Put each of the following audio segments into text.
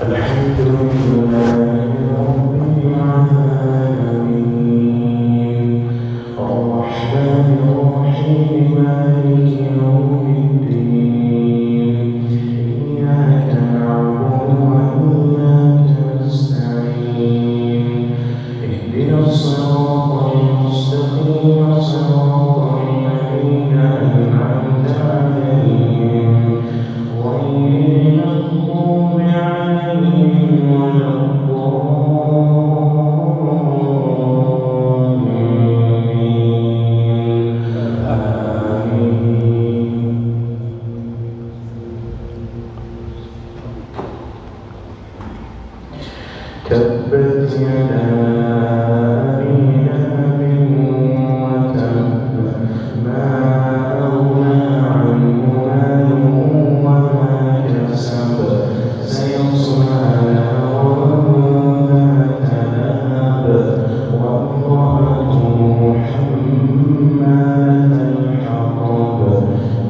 الحمد لله رب العالمين الرحمن الرحيم مالك يوم الدين إياك نعبد وإياك نستعين اهدنا الصراط المستقيم صراط الذين أنعمت عليهم غير المغضوب عليهم ولا الضالين آمين. تبت يدا أبي لهب وتب ما أغنى عنه ماله وما كسب سيصلى نارا ذات لهب وامرأته حمالة الحطب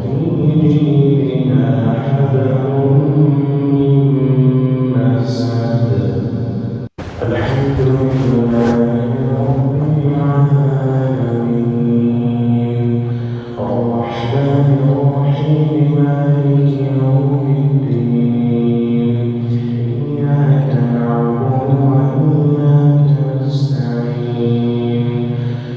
في جيدها حبل من مسد. الحمد لله رب العالمين الرحمن الرحيم مالك يوم الدين إياك نعبد وإياك نستعين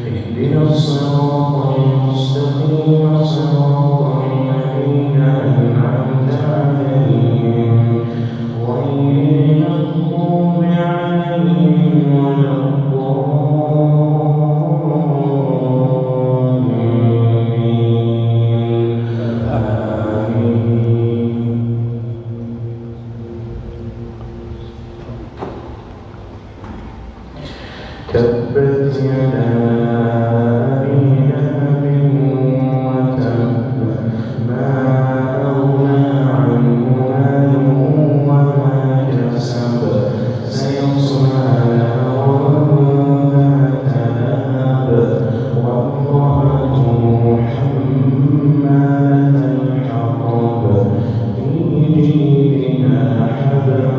اهدنا الصراط المستقيم صراط الذين أنعمت عليهم غير المغضوب عليهم ولا الضالين آمين. تبت يدا أبي لهب وتب ما أغنى عنه ماله وما كسب سيصلى نارا ذات لهب وامرأته حمالة الحطب في جيدها حبل